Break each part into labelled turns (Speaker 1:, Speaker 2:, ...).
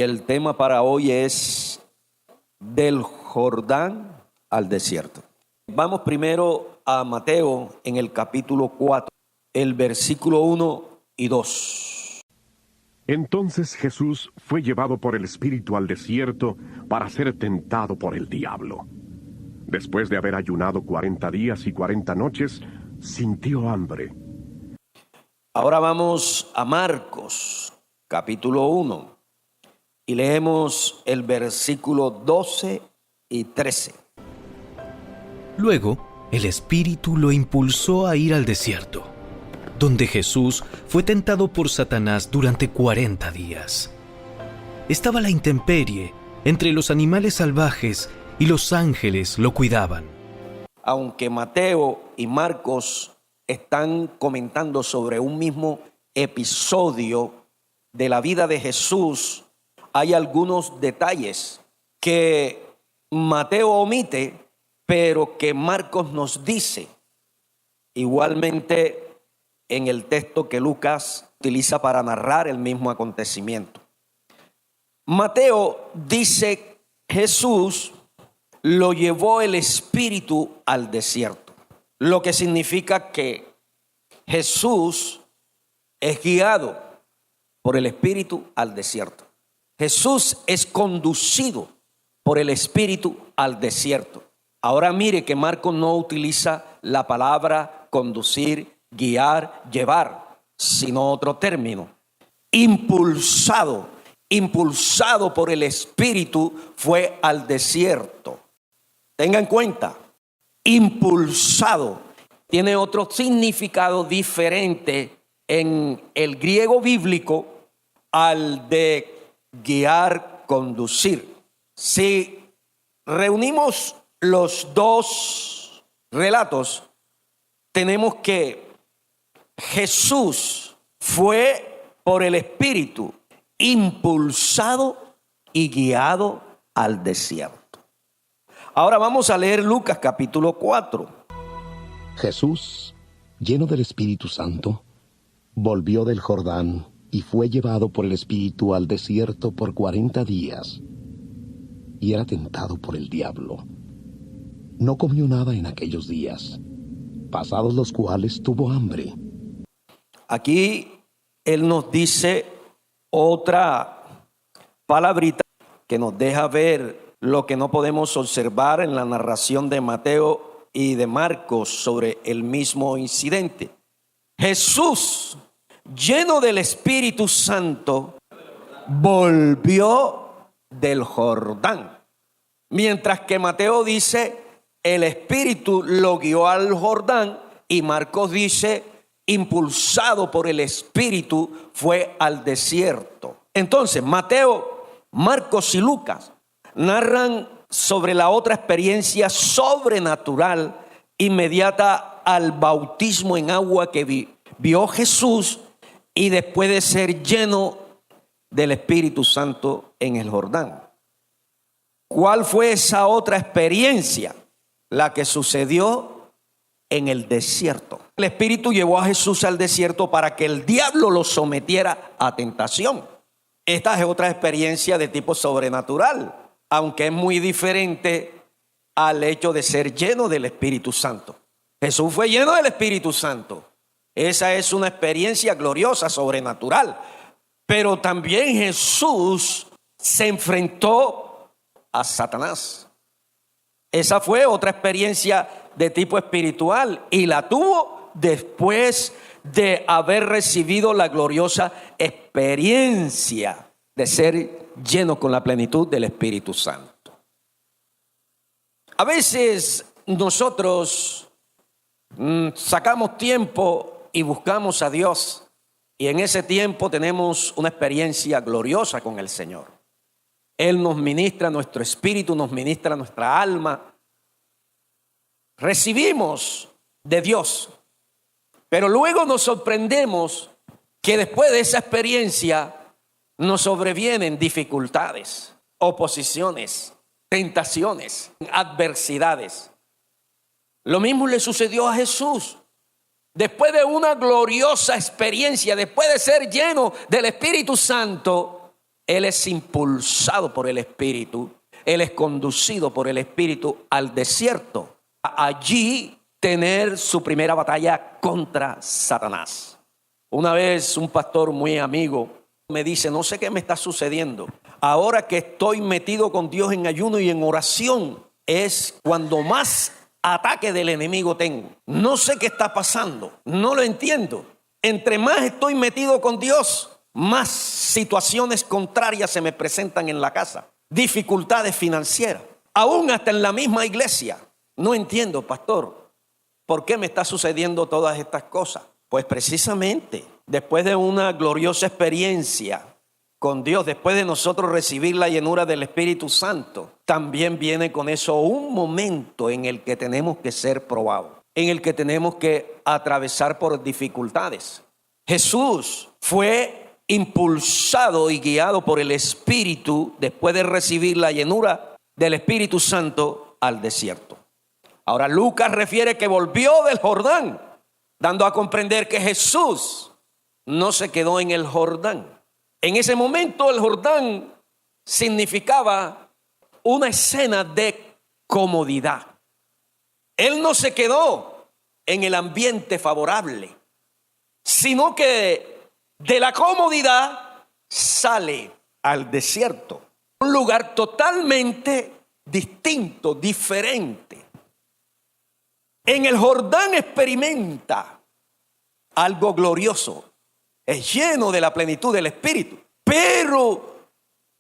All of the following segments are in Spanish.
Speaker 1: El tema para hoy es del Jordán al desierto. Vamos primero a Mateo en el capítulo 4, el versículo 1 y 2.
Speaker 2: Entonces Jesús fue llevado por el Espíritu al desierto para ser tentado por el diablo. Después de haber ayunado 40 días y 40 noches, sintió hambre.
Speaker 1: Ahora vamos a Marcos, capítulo 1, y leemos el versículo 12 y 13.
Speaker 3: Luego, el Espíritu lo impulsó a ir al desierto, donde Jesús fue tentado por Satanás durante 40 días. Estaba a la intemperie, entre los animales salvajes, y los ángeles lo cuidaban.
Speaker 1: Aunque Mateo y Marcos están comentando sobre un mismo episodio de la vida de Jesús, hay algunos detalles que Mateo omite, pero que Marcos nos dice. Igualmente en el texto que Lucas utiliza para narrar el mismo acontecimiento. Mateo dice: Jesús lo llevó el Espíritu al desierto, lo que significa que Jesús es guiado por el Espíritu al desierto. Jesús es conducido por el Espíritu al desierto. Ahora mire que Marcos no utiliza la palabra conducir, guiar, llevar, sino otro término: impulsado por el Espíritu fue al desierto. Tenga en cuenta, impulsado tiene otro significado diferente en el griego bíblico al de guiar, conducir. Si reunimos los dos relatos, tenemos que Jesús fue por el Espíritu impulsado y guiado al desierto. Ahora vamos a leer Lucas capítulo 4.
Speaker 4: Jesús, lleno del Espíritu Santo, volvió del Jordán y fue llevado por el Espíritu al desierto por 40 días. Y era tentado por el diablo. No comió nada en aquellos días, pasados los cuales tuvo hambre.
Speaker 1: Aquí él nos dice otra palabrita que nos deja ver lo que no podemos observar en la narración de Mateo y de Marcos sobre el mismo incidente. Jesús, lleno del Espíritu Santo, volvió del Jordán. Mientras que Mateo dice: el Espíritu lo guió al Jordán, y Marcos dice: impulsado por el Espíritu fue al desierto. Entonces Mateo, Marcos y Lucas narran sobre la otra experiencia sobrenatural inmediata al bautismo en agua que vio Jesús, y después de ser lleno del Espíritu Santo en el Jordán. ¿Cuál fue esa otra experiencia? La que sucedió en el desierto. El Espíritu llevó a Jesús al desierto para que el diablo lo sometiera a tentación. Esta es otra experiencia de tipo sobrenatural, aunque es muy diferente al hecho de ser lleno del Espíritu Santo. Jesús fue lleno del Espíritu Santo. Esa es una experiencia gloriosa, sobrenatural. Pero también Jesús se enfrentó a Satanás. Esa fue otra experiencia de tipo espiritual, y la tuvo después de haber recibido la gloriosa experiencia de ser lleno con la plenitud del Espíritu Santo. A veces nosotros sacamos tiempo y buscamos a Dios, y en ese tiempo tenemos una experiencia gloriosa con el Señor. Él nos ministra nuestro espíritu, nos ministra nuestra alma. Recibimos de Dios, pero luego nos sorprendemos que después de esa experiencia nos sobrevienen dificultades, oposiciones, tentaciones, adversidades. Lo mismo le sucedió a Jesús. Después de una gloriosa experiencia, después de ser lleno del Espíritu Santo, Él es impulsado por el Espíritu, Él es conducido por el Espíritu al desierto. Allí tener su primera batalla contra Satanás. Una vez un pastor muy amigo me dice, no sé qué me está sucediendo. Ahora que estoy metido con Dios en ayuno y en oración, es cuando más ataque del enemigo tengo. No sé qué está pasando, no lo entiendo. Entre más estoy metido con Dios, más situaciones contrarias se me presentan en la casa. Dificultades financieras, aún hasta en la misma iglesia. No entiendo, pastor, ¿por qué me está sucediendo todas estas cosas? Pues precisamente después de una gloriosa experiencia con Dios, después de nosotros recibir la llenura del Espíritu Santo, también viene con eso un momento en el que tenemos que ser probados, en el que tenemos que atravesar por dificultades. Jesús fue impulsado y guiado por el Espíritu después de recibir la llenura del Espíritu Santo al desierto. Ahora Lucas refiere que volvió del Jordán, dando a comprender que Jesús no se quedó en el Jordán. En ese momento el Jordán significaba una escena de comodidad. Él no se quedó en el ambiente favorable, sino que de la comodidad sale al desierto. Un lugar totalmente distinto, diferente. En el Jordán experimenta algo glorioso. Es lleno de la plenitud del Espíritu. Pero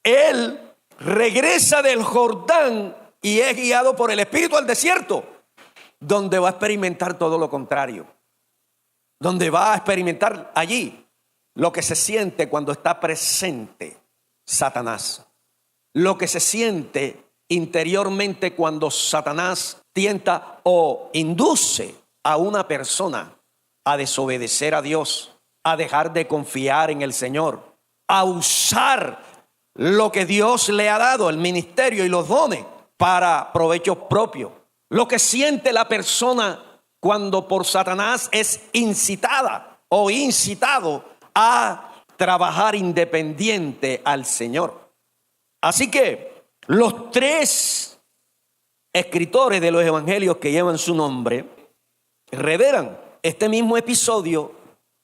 Speaker 1: él regresa del Jordán y es guiado por el Espíritu al desierto, donde va a experimentar todo lo contrario. Donde va a experimentar allí lo que se siente cuando está presente Satanás. Lo que se siente interiormente cuando Satanás tienta o induce a una persona a desobedecer a Dios, a dejar de confiar en el Señor, a usar lo que Dios le ha dado, el ministerio y los dones, para provecho propio. Lo que siente la persona cuando por Satanás es incitada o incitado a trabajar independiente al Señor. Así que los tres escritores de los evangelios que llevan su nombre revelan este mismo episodio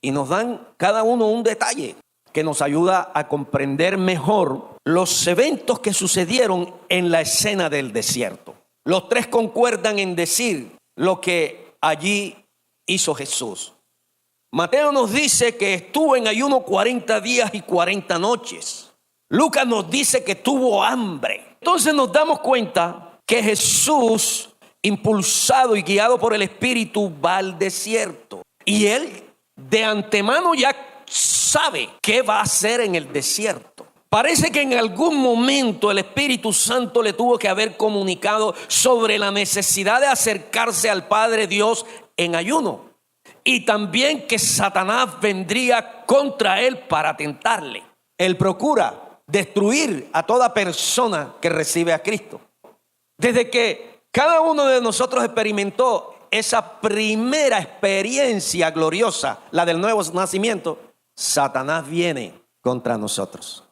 Speaker 1: y nos dan cada uno un detalle que nos ayuda a comprender mejor los eventos que sucedieron en la escena del desierto. Los tres concuerdan en decir lo que allí hizo Jesús. Mateo nos dice que estuvo en ayuno 40 días y 40 noches. Lucas nos dice que tuvo hambre. Entonces nos damos cuenta que Jesús, impulsado y guiado por el Espíritu, va al desierto. Y él de antemano ya sabe qué va a hacer en el desierto. Parece que en algún momento el Espíritu Santo le tuvo que haber comunicado sobre la necesidad de acercarse al Padre Dios en ayuno. Y también que Satanás vendría contra él para tentarle. Él procura destruir a toda persona que recibe a Cristo. Desde que cada uno de nosotros experimentó esa primera experiencia gloriosa, la del nuevo nacimiento, Satanás viene contra nosotros.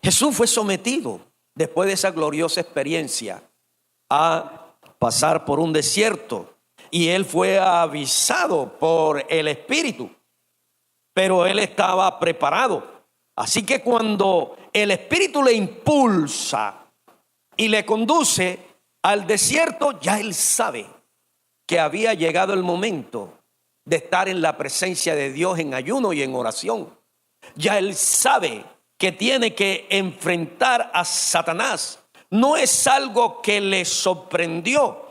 Speaker 1: Jesús fue sometido después de esa gloriosa experiencia a pasar por un desierto y él fue avisado por el Espíritu, pero él estaba preparado. Así que cuando el Espíritu le impulsa y le conduce al desierto, ya él sabe que había llegado el momento de estar en la presencia de Dios en ayuno y en oración. Ya él sabe que tiene que enfrentar a Satanás. No es algo que le sorprendió,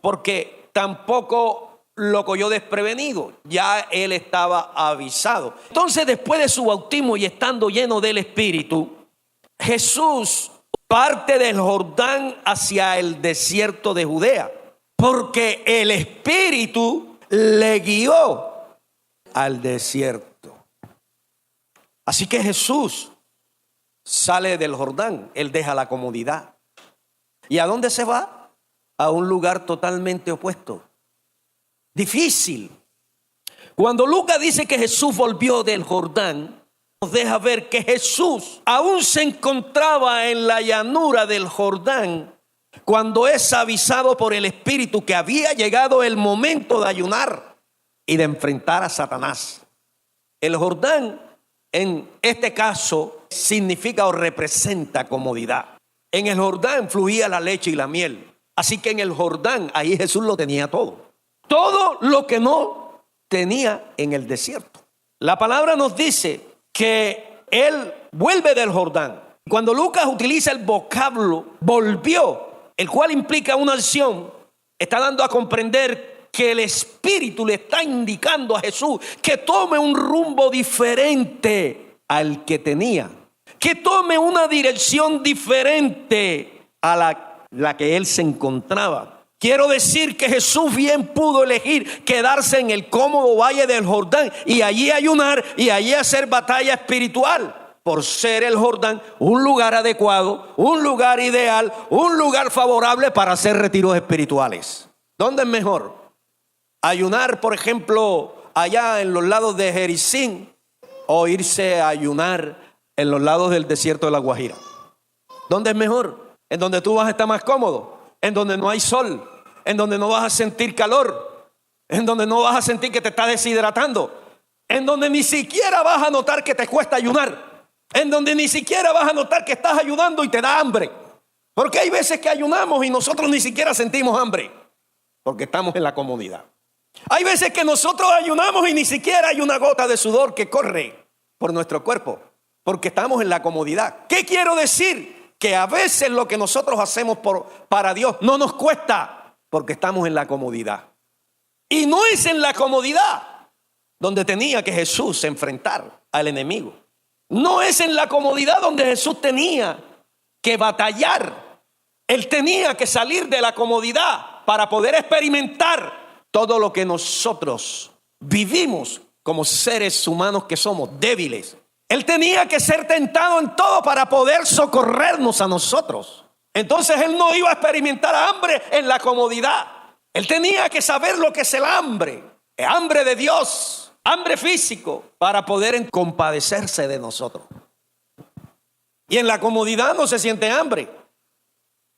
Speaker 1: porque tampoco lo cogió desprevenido. Ya él estaba avisado. Entonces, después de su bautismo y estando lleno del Espíritu, Jesús parte del Jordán hacia el desierto de Judea, porque el Espíritu le guió al desierto. Así que Jesús sale del Jordán, él deja la comodidad. ¿Y a dónde se va? A un lugar totalmente opuesto, difícil. Cuando Lucas dice que Jesús volvió del Jordán, nos deja ver que Jesús aún se encontraba en la llanura del Jordán cuando es avisado por el Espíritu que había llegado el momento de ayunar y de enfrentar a Satanás. El Jordán, en este caso, significa o representa comodidad. En el Jordán fluía la leche y la miel. Así que en el Jordán, ahí Jesús lo tenía todo. Todo lo que no tenía en el desierto. La palabra nos dice que Él vuelve del Jordán. Cuando Lucas utiliza el vocablo volvió, el cual implica una acción, está dando a comprender que el Espíritu le está indicando a Jesús que tome un rumbo diferente al que tenía, que tome una dirección diferente a la que él se encontraba. Quiero decir que Jesús bien pudo elegir quedarse en el cómodo valle del Jordán y allí ayunar y allí hacer batalla espiritual, por ser el Jordán un lugar adecuado, un lugar ideal, un lugar favorable para hacer retiros espirituales. ¿Dónde es mejor? Ayunar, por ejemplo, allá en los lados de Jericín, o irse a ayunar en los lados del desierto de La Guajira. ¿Dónde es mejor? En donde tú vas a estar más cómodo, en donde no hay sol, en donde no vas a sentir calor, en donde no vas a sentir que te estás deshidratando, en donde ni siquiera vas a notar que te cuesta ayunar, en donde ni siquiera vas a notar que estás ayudando y te da hambre. Porque hay veces que ayunamos y nosotros ni siquiera sentimos hambre, porque estamos en la comodidad. Hay veces que nosotros ayunamos y ni siquiera hay una gota de sudor que corre por nuestro cuerpo, porque estamos en la comodidad. ¿Qué quiero decir? Que a veces lo que nosotros hacemos para Dios no nos cuesta, porque estamos en la comodidad. Y no es en la comodidad donde tenía que Jesús enfrentar al enemigo. No es en la comodidad donde Jesús tenía que batallar. Él tenía que salir de la comodidad para poder experimentar todo lo que nosotros vivimos como seres humanos que somos débiles. Él tenía que ser tentado en todo para poder socorrernos a nosotros. Entonces él no iba a experimentar hambre en la comodidad. Él tenía que saber lo que es el hambre de Dios, hambre físico, para poder compadecerse de nosotros. Y en la comodidad no se siente hambre.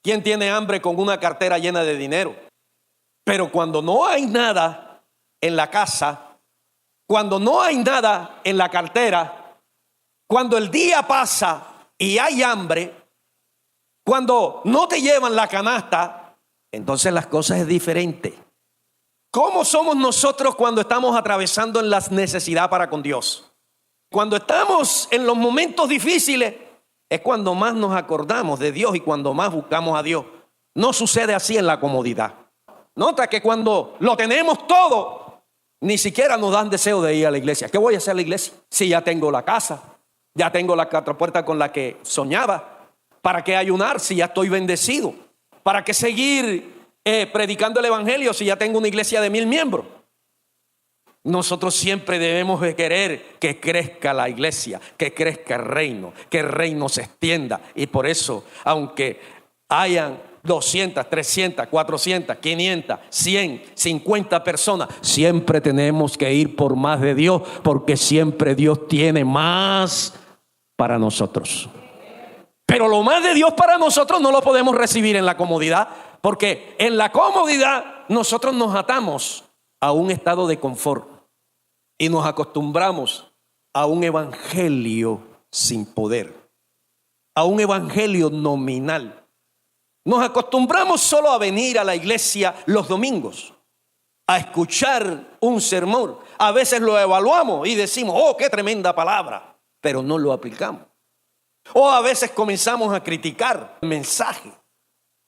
Speaker 1: ¿Quién tiene hambre con una cartera llena de dinero? Pero cuando no hay nada en la casa, cuando no hay nada en la cartera, cuando el día pasa y hay hambre, cuando no te llevan la canasta, entonces las cosas es diferente. ¿Cómo somos nosotros cuando estamos atravesando en las necesidades para con Dios? Cuando estamos en los momentos difíciles es cuando más nos acordamos de Dios y cuando más buscamos a Dios. No sucede así en la comodidad. Nota que cuando lo tenemos todo, ni siquiera nos dan deseo de ir a la iglesia. ¿Qué voy a hacer a la iglesia? Si ya tengo la casa, ya tengo la puerta con la que soñaba. ¿Para qué ayunar si ya estoy bendecido? ¿Para qué seguir predicando el evangelio si ya tengo una iglesia de 1000 miembros? Nosotros siempre debemos de querer que crezca la iglesia, que crezca el reino se extienda. Y por eso, aunque hayan 200, 300, 400, 500, 100, 50 personas, siempre tenemos que ir por más de Dios, porque siempre Dios tiene más para nosotros. Pero lo más de Dios para nosotros no lo podemos recibir en la comodidad, porque en la comodidad nosotros nos atamos a un estado de confort y nos acostumbramos a un evangelio sin poder, a un evangelio nominal. Nos acostumbramos solo a venir a la iglesia los domingos, a escuchar un sermón. A veces lo evaluamos y decimos, oh, qué tremenda palabra, pero no lo aplicamos. O a veces comenzamos a criticar el mensaje.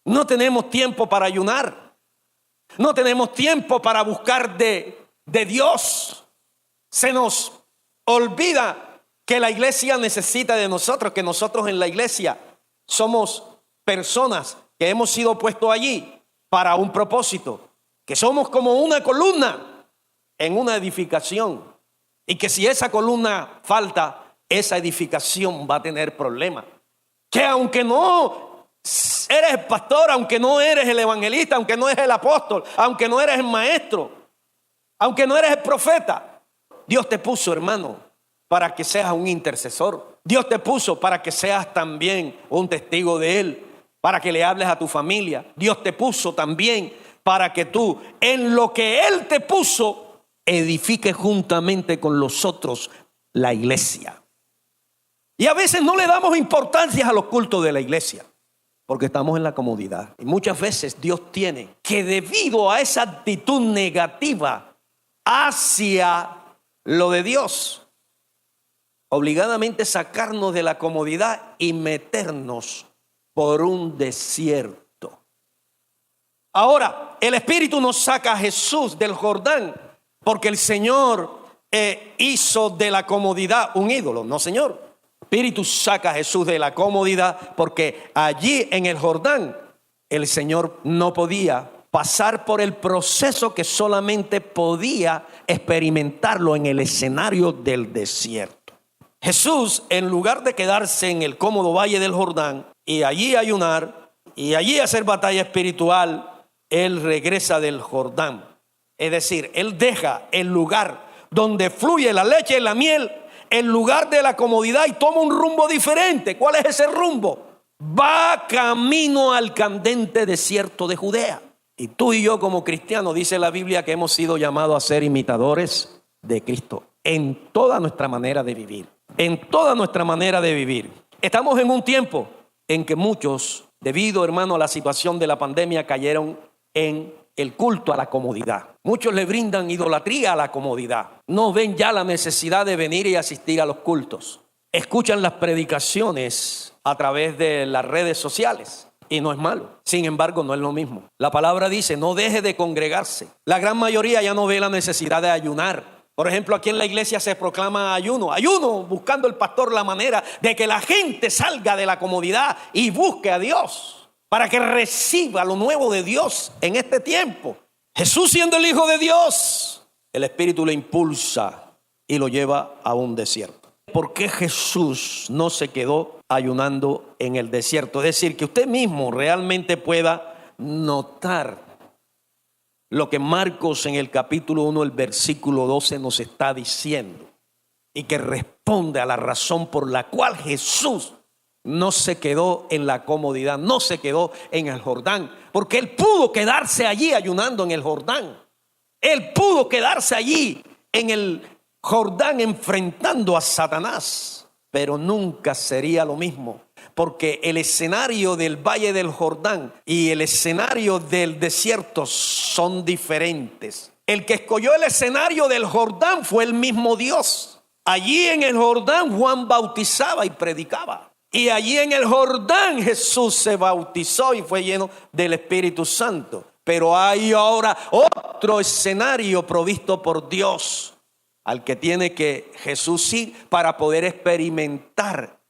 Speaker 1: No tenemos tiempo para ayunar. No tenemos tiempo para buscar de Dios. Se nos olvida que la iglesia necesita de nosotros, que nosotros en la iglesia somos personas que hemos sido puestos allí para un propósito, que somos como una columna en una edificación, y que si esa columna falta, esa edificación va a tener problemas. Que aunque no eres el pastor, aunque no eres el evangelista, aunque no eres el apóstol, aunque no eres el maestro, aunque no eres el profeta, Dios te puso, hermano, para que seas un intercesor. Dios te puso para que seas también un testigo de Él, para que le hables a tu familia. Dios te puso también para que tú, en lo que Él te puso, edifiques juntamente con los otros la iglesia. Y a veces no le damos importancia a los cultos de la iglesia, porque estamos en la comodidad. Y muchas veces Dios tiene que, debido a esa actitud negativa hacia lo de Dios, obligadamente sacarnos de la comodidad y meternos por un desierto. Ahora, el Espíritu nos saca a Jesús del Jordán porque el Señor hizo de la comodidad un ídolo. No, Señor. El Espíritu saca a Jesús de la comodidad porque allí en el Jordán el Señor no podía pasar por el proceso que solamente podía experimentarlo en el escenario del desierto. Jesús, en lugar de quedarse en el cómodo valle del Jordán y allí ayunar y allí hacer batalla espiritual, Él regresa del Jordán. Es decir, Él deja el lugar donde fluye la leche y la miel, el lugar de la comodidad, y toma un rumbo diferente. ¿Cuál es ese rumbo? Va camino al candente desierto de Judea. Y tú y yo como cristianos, dice la Biblia, que hemos sido llamados a ser imitadores de Cristo en toda nuestra manera de vivir. En toda nuestra manera de vivir. Estamos en un tiempo en que muchos, debido, hermano, a la situación de la pandemia, cayeron en el culto a la comodidad. Muchos le brindan idolatría a la comodidad. No ven ya la necesidad de venir y asistir a los cultos. Escuchan las predicaciones a través de las redes sociales. Y no es malo. Sin embargo, no es lo mismo. La palabra dice, no deje de congregarse. La gran mayoría ya no ve la necesidad de ayunar. Por ejemplo, aquí en la iglesia se proclama ayuno, buscando el pastor la manera de que la gente salga de la comodidad y busque a Dios, para que reciba lo nuevo de Dios en este tiempo. Jesús, siendo el Hijo de Dios, el Espíritu le impulsa y lo lleva a un desierto. ¿Por qué Jesús no se quedó ayunando en el desierto? Es decir, que usted mismo realmente pueda notar lo que Marcos en el capítulo 1, el versículo 12 nos está diciendo, y que responde a la razón por la cual Jesús no se quedó en la comodidad, no se quedó en el Jordán, porque Él pudo quedarse allí ayunando en el Jordán. Él pudo quedarse allí en el Jordán enfrentando a Satanás, pero nunca sería lo mismo, porque el escenario del valle del Jordán y el escenario del desierto son diferentes. El que escogió el escenario del Jordán fue el mismo Dios. Allí en el Jordán Juan bautizaba y predicaba. Y allí en el Jordán Jesús se bautizó y fue lleno del Espíritu Santo. Pero hay ahora otro escenario provisto por Dios, al que tiene que Jesús ir para poder experimentar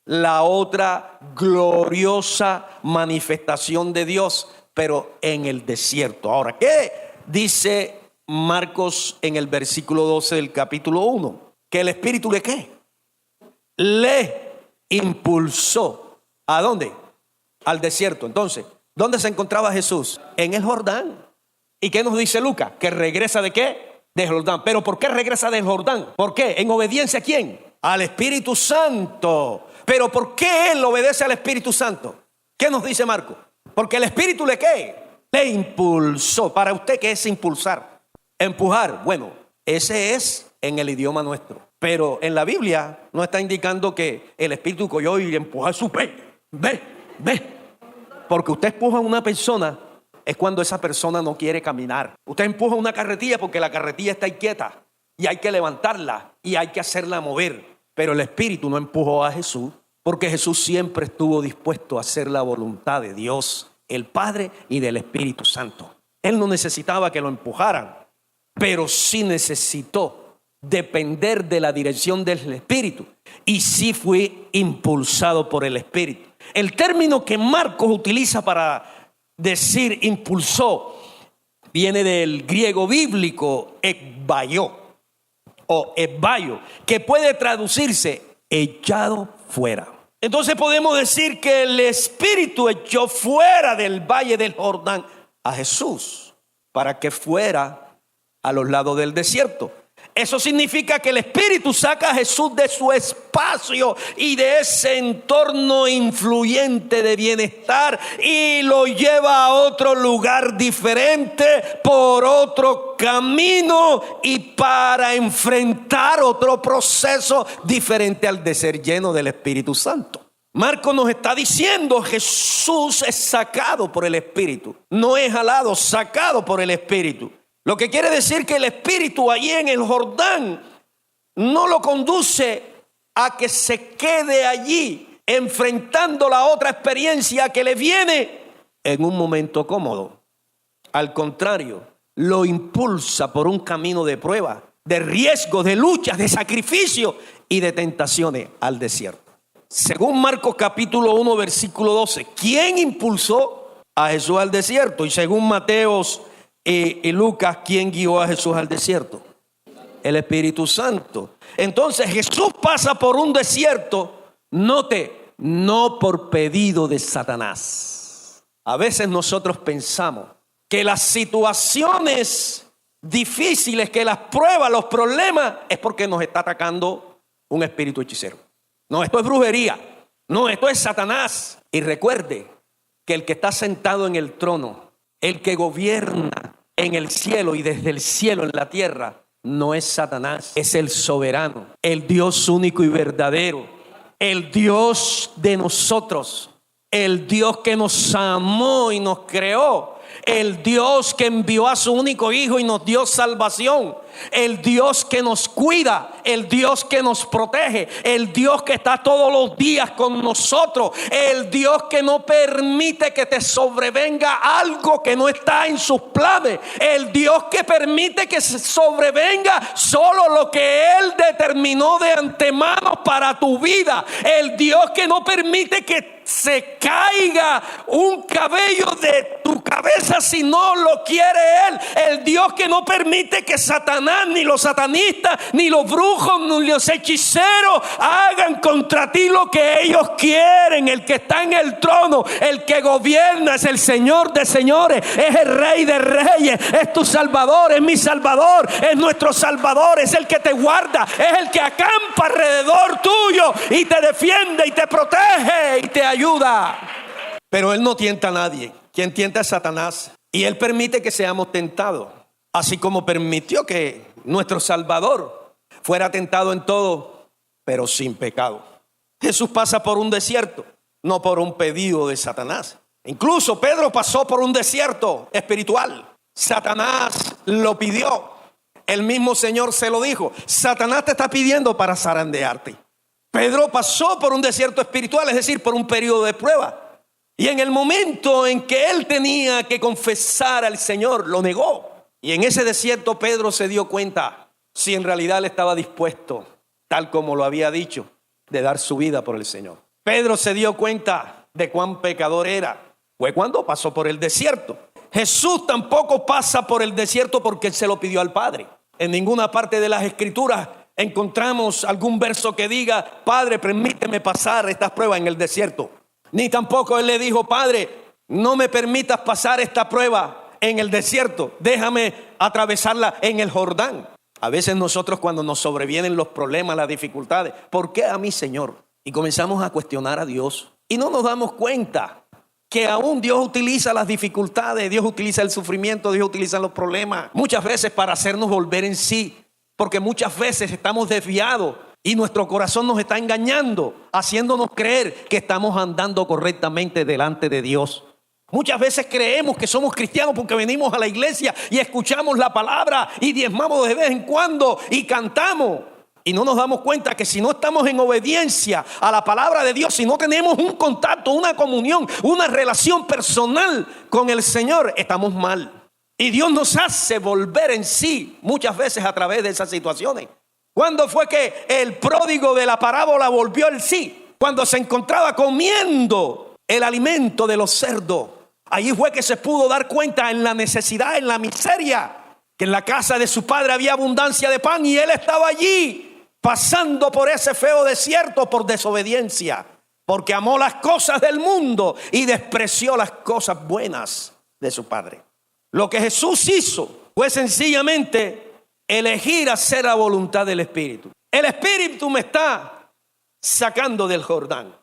Speaker 1: la otra gloriosa manifestación de Dios, pero en el desierto. Ahora, ¿qué dice Marcos en el versículo 12 del capítulo 1? Que el Espíritu le ¿qué? Le impulsó. ¿A dónde? Al desierto. Entonces, ¿dónde se encontraba Jesús? En el Jordán. ¿Y qué nos dice Lucas? Que regresa ¿de qué? De Jordán. ¿Pero por qué regresa del Jordán? ¿Por qué? ¿En obediencia a quién? Al Espíritu Santo. ¿Pero por qué él obedece al Espíritu Santo? ¿Qué nos dice Marcos? Porque el Espíritu le ¿qué? Le impulsó. Para usted, ¿qué es impulsar? Empujar. Bueno, ese es en el idioma nuestro. Pero en la Biblia no está indicando que el Espíritu cogió y empujó su ve. Porque usted empuja a una persona es cuando esa persona no quiere caminar. Usted empuja una carretilla porque la carretilla está inquieta y hay que levantarla y hay que hacerla mover. Pero el Espíritu no empujó a Jesús, porque Jesús siempre estuvo dispuesto a hacer la voluntad de Dios, el Padre y del Espíritu Santo. Él no necesitaba que lo empujaran, pero sí necesitó depender de la dirección del Espíritu, y sí fue impulsado por el Espíritu. El término que Marcos utiliza para decir impulsó viene del griego bíblico ekbaio o ekbaio, que puede traducirse echado fuera. Entonces podemos decir que el Espíritu echó fuera del valle del Jordán a Jesús para que fuera a los lados del desierto. Eso significa que el Espíritu saca a Jesús de su espacio y de ese entorno influyente de bienestar y lo lleva a otro lugar diferente, por otro camino y para enfrentar otro proceso diferente al de ser lleno del Espíritu Santo. Marcos nos está diciendo: Jesús es sacado por el Espíritu, no es jalado, sacado por el Espíritu. Lo que quiere decir que el Espíritu allí en el Jordán no lo conduce a que se quede allí enfrentando la otra experiencia que le viene en un momento cómodo. Al contrario, lo impulsa por un camino de prueba, de riesgo, de luchas, de sacrificio y de tentaciones al desierto. Según Marcos capítulo 1 versículo 12, ¿quién impulsó a Jesús al desierto? Y según Mateo y Lucas, ¿quién guió a Jesús al desierto? El Espíritu Santo. Entonces Jesús pasa por un desierto, note, no por pedido de Satanás. A veces nosotros pensamos que las situaciones difíciles, que las pruebas, los problemas, es porque nos está atacando un espíritu hechicero. No, esto es brujería. No, esto es Satanás. Y recuerde que el que está sentado en el trono, el que gobierna en el cielo y desde el cielo en la tierra, no es Satanás, es el soberano, el Dios único y verdadero, el Dios de nosotros, el Dios que nos amó y nos creó, el Dios que envió a su único hijo y nos dio salvación, el Dios que nos cuida, el Dios que nos protege, el Dios que está todos los días con nosotros, el Dios que no permite que te sobrevenga algo que no está en sus planes, el Dios que permite que se sobrevenga solo lo que Él determinó de antemano para tu vida, el Dios que no permite que se caiga un cabello de tu cabeza si no lo quiere Él, el Dios que no permite que Satanás, ni los satanistas, ni los brujos, ni los hechiceros hagan contra ti lo que ellos quieren. El que está en el trono, el que gobierna, es el Señor de señores, es el Rey de reyes, es tu Salvador, es mi Salvador, es nuestro Salvador, es el que te guarda, es el que acampa alrededor tuyo y te defiende y te protege y te ayuda. Pero Él no tienta a nadie. Quien tienta es Satanás, y Él permite que seamos tentados, así como permitió que nuestro Salvador fuera tentado en todo, pero sin pecado. Jesús pasa por un desierto, no por un pedido de Satanás. Incluso Pedro pasó por un desierto espiritual. Satanás lo pidió. El mismo Señor se lo dijo: Satanás te está pidiendo para zarandearte. Pedro pasó por un desierto espiritual, es decir, por un periodo de prueba. Y en el momento en que él tenía que confesar al Señor, lo negó. Y en ese desierto Pedro se dio cuenta si en realidad él estaba dispuesto, tal como lo había dicho, de dar su vida por el Señor. Pedro se dio cuenta de cuán pecador era. Fue cuando pasó por el desierto. Jesús tampoco pasa por el desierto porque él se lo pidió al Padre. En ninguna parte de las Escrituras encontramos algún verso que diga: Padre, permíteme pasar estas pruebas en el desierto. Ni tampoco él le dijo: Padre, no me permitas pasar esta prueba en el desierto, déjame atravesarla en el Jordán. A veces nosotros, cuando nos sobrevienen los problemas, las dificultades, ¿por qué a mí, Señor? Y comenzamos a cuestionar a Dios y no nos damos cuenta que aún Dios utiliza las dificultades, Dios utiliza el sufrimiento, Dios utiliza los problemas muchas veces para hacernos volver en sí, porque muchas veces estamos desviados y nuestro corazón nos está engañando, haciéndonos creer que estamos andando correctamente delante de Dios. Muchas veces creemos que somos cristianos porque venimos a la iglesia y escuchamos la palabra y diezmamos de vez en cuando y cantamos. Y no nos damos cuenta que si no estamos en obediencia a la palabra de Dios, si no tenemos un contacto, una comunión, una relación personal con el Señor, estamos mal. Y Dios nos hace volver en sí muchas veces a través de esas situaciones. ¿Cuándo fue que el pródigo de la parábola volvió en sí? Cuando se encontraba comiendo el alimento de los cerdos. Allí fue que se pudo dar cuenta en la necesidad, en la miseria, que en la casa de su padre había abundancia de pan y él estaba allí pasando por ese feo desierto por desobediencia, porque amó las cosas del mundo y despreció las cosas buenas de su padre. Lo que Jesús hizo fue sencillamente elegir hacer la voluntad del Espíritu. El Espíritu me está sacando del Jordán.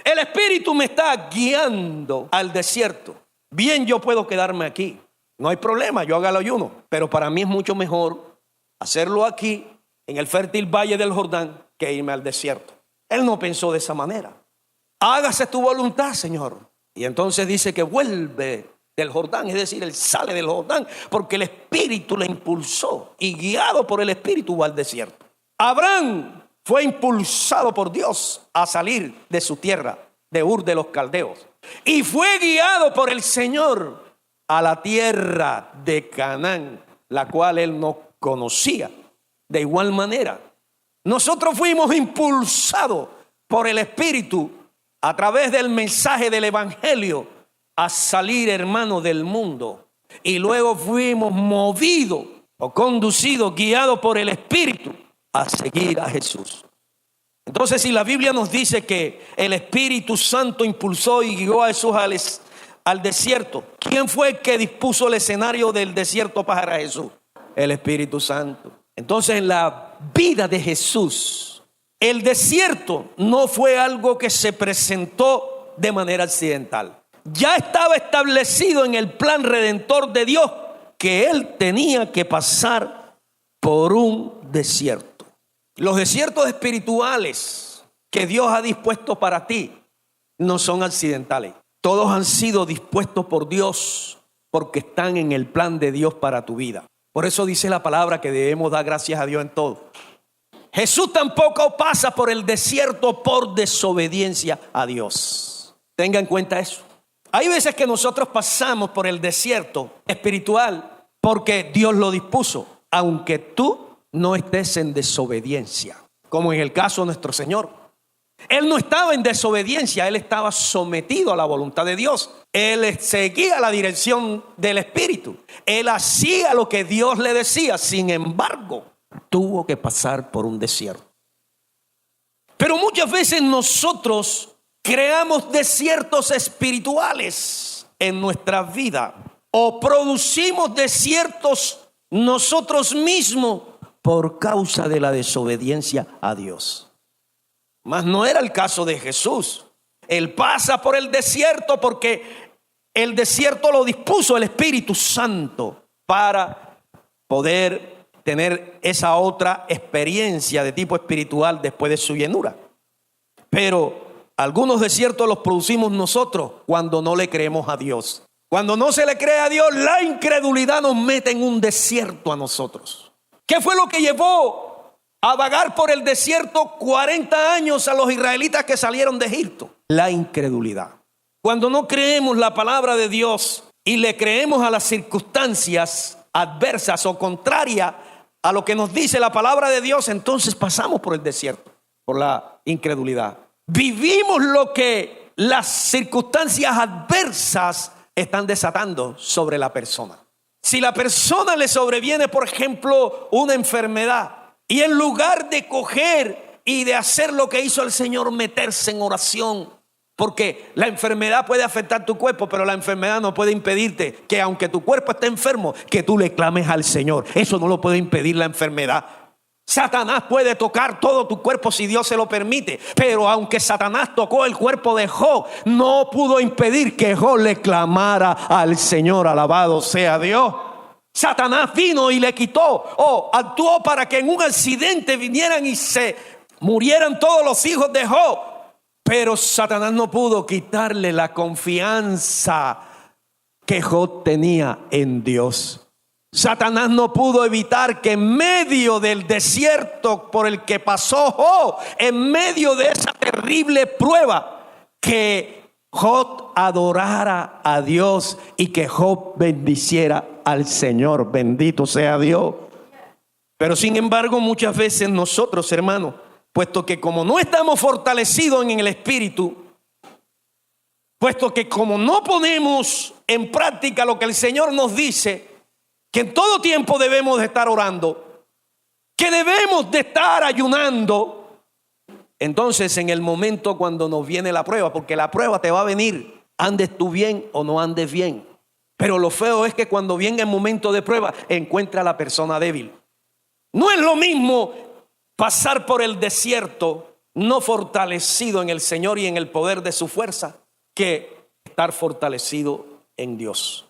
Speaker 1: El Espíritu me está guiando al desierto. Bien, yo puedo quedarme aquí. No hay problema, yo haga el ayuno. Pero para mí es mucho mejor hacerlo aquí, en el fértil valle del Jordán, que irme al desierto. Él no pensó de esa manera. Hágase tu voluntad, Señor. Y entonces dice que vuelve del Jordán, es decir, él sale del Jordán porque el Espíritu le impulsó y guiado por el Espíritu va al desierto. Abraham fue impulsado por Dios a salir de su tierra, de Ur de los Caldeos, y fue guiado por el Señor a la tierra de Canaán, la cual él no conocía. De igual manera, nosotros fuimos impulsados por el Espíritu a través del mensaje del Evangelio a salir, hermano, del mundo. Y luego fuimos movidos o conducidos, guiados por el Espíritu a seguir a Jesús. Entonces, si la Biblia nos dice que el Espíritu Santo impulsó y guió a Jesús al desierto, ¿quién fue el que dispuso el escenario del desierto para Jesús? El Espíritu Santo. Entonces, en la vida de Jesús, el desierto no fue algo que se presentó de manera accidental. Ya estaba establecido en el plan redentor de Dios que él tenía que pasar por un desierto. Los desiertos espirituales que Dios ha dispuesto para ti no son accidentales. Todos han sido dispuestos por Dios porque están en el plan de Dios para tu vida. Por eso dice la palabra que debemos dar gracias a Dios en todo. Jesús tampoco pasa por el desierto por desobediencia a Dios. Tenga en cuenta eso. Hay veces que nosotros pasamos por el desierto espiritual porque Dios lo dispuso, aunque tú no estés en desobediencia, como en el caso de nuestro Señor. Él no estaba en desobediencia, él estaba sometido a la voluntad de Dios. Él seguía la dirección del Espíritu. Él hacía lo que Dios le decía. Sin embargo, tuvo que pasar por un desierto. Pero muchas veces nosotros creamos desiertos espirituales en nuestra vida o producimos desiertos nosotros mismos por causa de la desobediencia a Dios. Mas no era el caso de Jesús. Él pasa por el desierto porque el desierto lo dispuso el Espíritu Santo para poder tener esa otra experiencia de tipo espiritual después de su llenura. Pero algunos desiertos los producimos nosotros cuando no le creemos a Dios. Cuando no se le cree a Dios, la incredulidad nos mete en un desierto a nosotros. ¿Qué fue lo que llevó a vagar por el desierto 40 años a los israelitas que salieron de Egipto? La incredulidad. Cuando no creemos la palabra de Dios y le creemos a las circunstancias adversas o contrarias a lo que nos dice la palabra de Dios, entonces pasamos por el desierto, por la incredulidad. Vivimos lo que las circunstancias adversas están desatando sobre la persona. Si la persona le sobreviene, por ejemplo, una enfermedad, y en lugar de coger y de hacer lo que hizo el Señor, meterse en oración, porque la enfermedad puede afectar tu cuerpo, pero la enfermedad no puede impedirte que, aunque tu cuerpo esté enfermo, que tú le clames al Señor. Eso no lo puede impedir la enfermedad. Satanás puede tocar todo tu cuerpo si Dios se lo permite, pero aunque Satanás tocó el cuerpo de Job, no pudo impedir que Job le clamara al Señor. Alabado sea Dios. Satanás vino y le quitó actuó para que en un accidente vinieran y se murieran todos los hijos de Job. Pero Satanás no pudo quitarle la confianza que Job tenía en Dios. Satanás no pudo evitar que en medio del desierto por el que pasó Job, en medio de esa terrible prueba, que Job adorara a Dios y que Job bendiciera al Señor. Bendito sea Dios. Pero sin embargo, muchas veces nosotros, hermanos, puesto que como no estamos fortalecidos en el Espíritu, puesto que como no ponemos en práctica lo que el Señor nos dice, que en todo tiempo debemos de estar orando, que debemos de estar ayunando, entonces en el momento cuando nos viene la prueba, porque la prueba te va a venir, andes tú bien o no andes bien, pero lo feo es que cuando venga el momento de prueba, encuentra a la persona débil. No es lo mismo pasar por el desierto no fortalecido en el Señor y en el poder de su fuerza que estar fortalecido en Dios.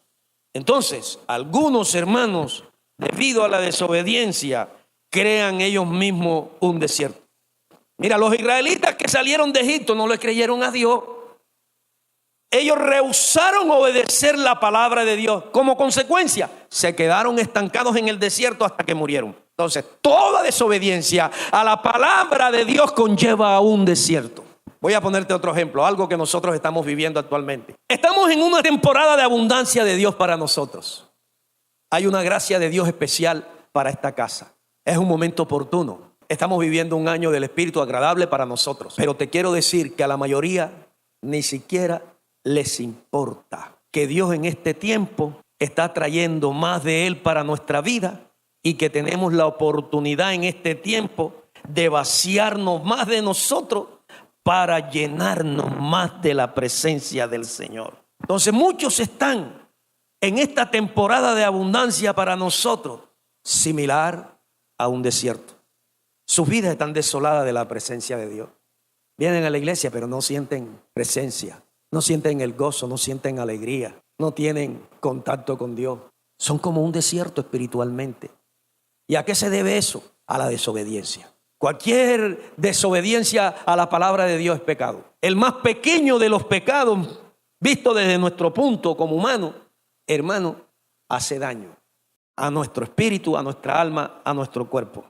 Speaker 1: Entonces, algunos hermanos, debido a la desobediencia, crean ellos mismos un desierto. Mira, los israelitas que salieron de Egipto no le creyeron a Dios. Ellos rehusaron obedecer la palabra de Dios. Como consecuencia, se quedaron estancados en el desierto hasta que murieron. Entonces, toda desobediencia a la palabra de Dios conlleva a un desierto. Voy a ponerte otro ejemplo, algo que nosotros estamos viviendo actualmente. Estamos en una temporada de abundancia de Dios para nosotros. Hay una gracia de Dios especial para esta casa. Es un momento oportuno. Estamos viviendo un año del Espíritu agradable para nosotros. Pero te quiero decir que a la mayoría ni siquiera les importa que Dios en este tiempo está trayendo más de Él para nuestra vida y que tenemos la oportunidad en este tiempo de vaciarnos más de nosotros para llenarnos más de la presencia del Señor. Entonces muchos están en esta temporada de abundancia para nosotros, similar a un desierto. Sus vidas están desoladas de la presencia de Dios. Vienen a la iglesia pero no sienten presencia, no sienten el gozo, no sienten alegría, no tienen contacto con Dios. Son como un desierto espiritualmente. ¿Y a qué se debe eso? A la desobediencia. Cualquier desobediencia a la palabra de Dios es pecado. El más pequeño de los pecados, visto desde nuestro punto como humano, hermano, hace daño a nuestro espíritu, a nuestra alma, a nuestro cuerpo.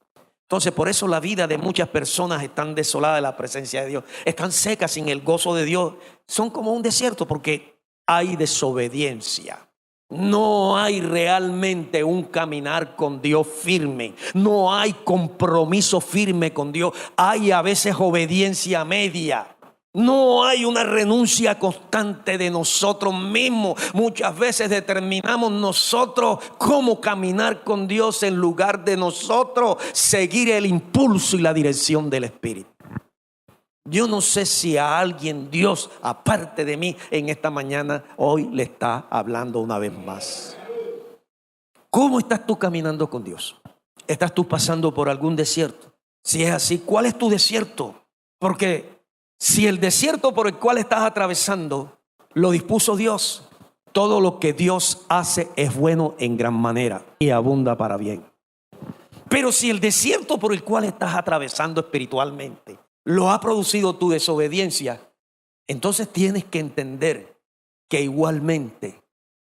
Speaker 1: Entonces, por eso la vida de muchas personas están desoladas de la presencia de Dios. Están secas sin el gozo de Dios. Son como un desierto porque hay desobediencia. No hay realmente un caminar con Dios firme. No hay compromiso firme con Dios. Hay a veces obediencia media. No hay una renuncia constante de nosotros mismos. Muchas veces determinamos nosotros cómo caminar con Dios en lugar de nosotros seguir el impulso y la dirección del Espíritu. Yo no sé si a alguien Dios, aparte de mí, en esta mañana, hoy le está hablando una vez más. ¿Cómo estás tú caminando con Dios? ¿Estás tú pasando por algún desierto? Si es así, ¿cuál es tu desierto? Porque si el desierto por el cual estás atravesando lo dispuso Dios, todo lo que Dios hace es bueno en gran manera y abunda para bien. Pero si el desierto por el cual estás atravesando espiritualmente lo ha producido tu desobediencia, entonces tienes que entender que igualmente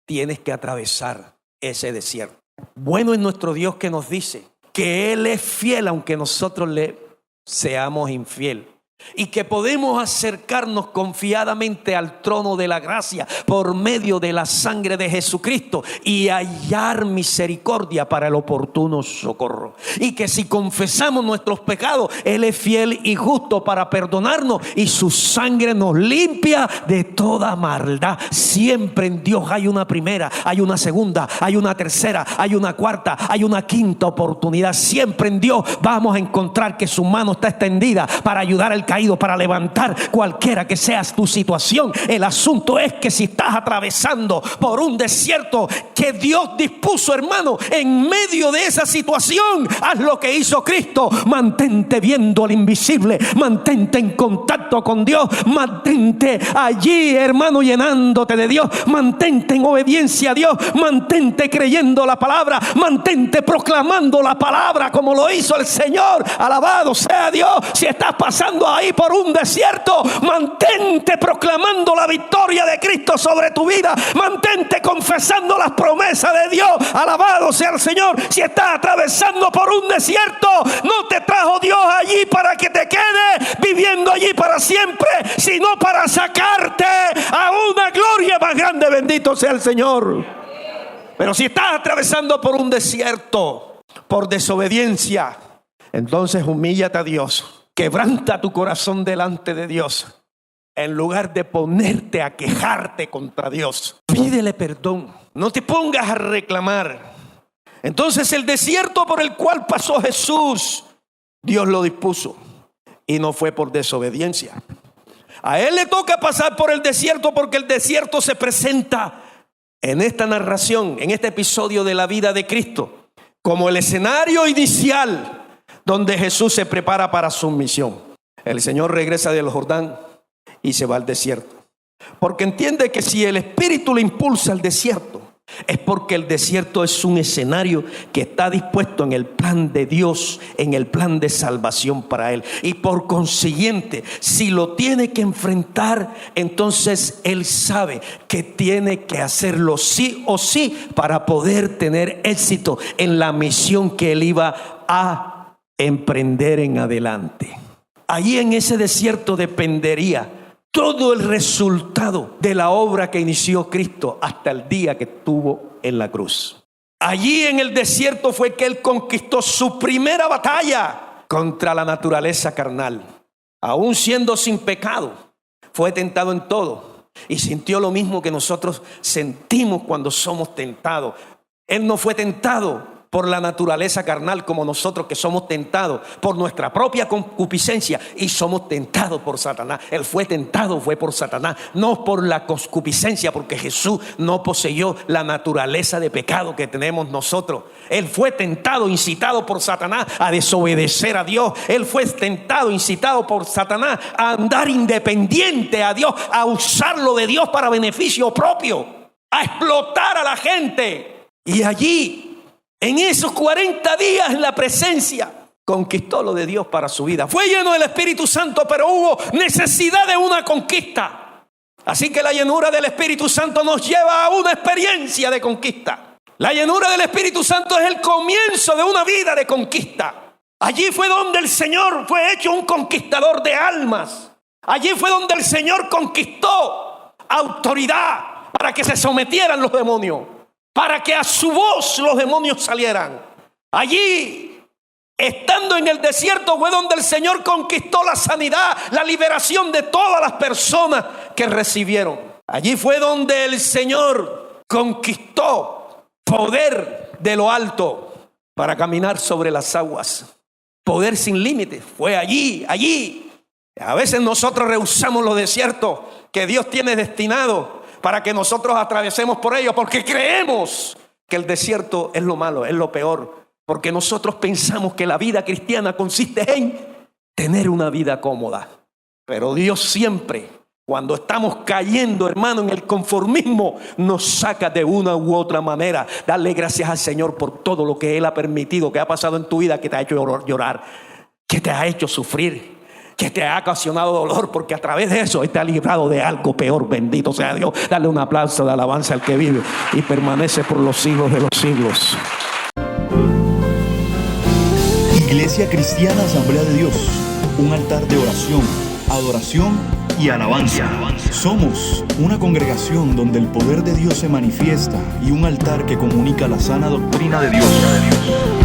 Speaker 1: tienes que atravesar ese desierto. Bueno es nuestro Dios que nos dice que Él es fiel aunque nosotros le seamos infiel. Y que podemos acercarnos confiadamente al trono de la gracia por medio de la sangre de Jesucristo y hallar misericordia para el oportuno socorro. Y que si confesamos nuestros pecados, Él es fiel y justo para perdonarnos y su sangre nos limpia de toda maldad. Siempre en Dios hay una primera, hay una segunda, hay una tercera, hay una cuarta, hay una quinta oportunidad. Siempre en Dios vamos a encontrar que su mano está extendida para ayudar al caído, para levantar cualquiera que sea tu situación. El asunto es que si estás atravesando por un desierto que Dios dispuso, hermano, en medio de esa situación, haz lo que hizo Cristo. Mantente viendo al invisible, mantente en contacto con Dios, mantente allí, hermano, llenándote de Dios, mantente en obediencia a Dios, mantente creyendo la palabra, mantente proclamando la palabra como lo hizo el Señor. Alabado sea Dios. Si estás pasando ahí por un desierto, mantente proclamando la victoria de Cristo sobre tu vida, mantente confesando las promesas de Dios. Alabado sea el Señor. Si estás atravesando por un desierto, no te trajo Dios allí para que te quedes viviendo allí para siempre, sino para sacarte a una gloria más grande. Bendito sea el Señor. Pero si estás atravesando por un desierto por desobediencia, entonces humíllate a Dios. Quebranta tu corazón delante de Dios. En lugar de ponerte a quejarte contra Dios, pídele perdón. No te pongas a reclamar. Entonces el desierto por el cual pasó Jesús, Dios lo dispuso. Y no fue por desobediencia. A Él le toca pasar por el desierto porque el desierto se presenta en esta narración, en este episodio de la vida de Cristo, como el escenario inicial donde Jesús se prepara para su misión. El Señor regresa del Jordán y se va al desierto, porque entiende que si el Espíritu le impulsa al desierto, es porque el desierto es un escenario que está dispuesto en el plan de Dios, en el plan de salvación para él. Y por consiguiente, si lo tiene que enfrentar, entonces él sabe que tiene que hacerlo sí o sí para poder tener éxito en la misión que él iba a emprender en adelante. Allí en ese desierto dependería todo el resultado de la obra que inició Cristo hasta el día que estuvo en la cruz. Allí en el desierto fue que él conquistó su primera batalla contra la naturaleza carnal. Aún siendo sin pecado, fue tentado en todo y sintió lo mismo que nosotros sentimos cuando somos tentados. Él no fue tentado por la naturaleza carnal como nosotros, que somos tentados por nuestra propia concupiscencia y somos tentados por Satanás. Él fue tentado, fue por Satanás, no por la concupiscencia, porque Jesús no poseyó la naturaleza de pecado que tenemos nosotros. Él fue tentado, incitado por Satanás a desobedecer a Dios. Él fue tentado, incitado por Satanás a andar independiente a Dios, a usarlo de Dios para beneficio propio, a explotar a la gente. Y allí, en esos 40 días en la presencia, conquistó lo de Dios para su vida. Fue lleno del Espíritu Santo, pero hubo necesidad de una conquista. Así que la llenura del Espíritu Santo nos lleva a una experiencia de conquista. La llenura del Espíritu Santo es el comienzo de una vida de conquista. Allí fue donde el Señor fue hecho un conquistador de almas. Allí fue donde el Señor conquistó autoridad para que se sometieran los demonios, para que a su voz los demonios salieran. Allí, estando en el desierto, fue donde el Señor conquistó la sanidad, la liberación de todas las personas que recibieron. Allí fue donde el Señor conquistó poder de lo alto para caminar sobre las aguas. Poder sin límites. Fue allí. A veces nosotros rehusamos los desiertos que Dios tiene destinado para que nosotros atravesemos por ellos, porque creemos que el desierto es lo malo, es lo peor, porque nosotros pensamos que la vida cristiana consiste en tener una vida cómoda. Pero Dios siempre, cuando estamos cayendo, hermano, en el conformismo, nos saca de una u otra manera. Dale gracias al Señor por todo lo que Él ha permitido, que ha pasado en tu vida, que te ha hecho llorar, que te ha hecho sufrir, que te ha ocasionado dolor, porque a través de eso Él te ha librado de algo peor. Bendito sea Dios. Dale un aplauso de alabanza al que vive y permanece por los siglos de los siglos.
Speaker 5: Iglesia Cristiana Asamblea de Dios, un altar de oración, adoración y alabanza. Somos una congregación donde el poder de Dios se manifiesta y un altar que comunica la sana doctrina de Dios.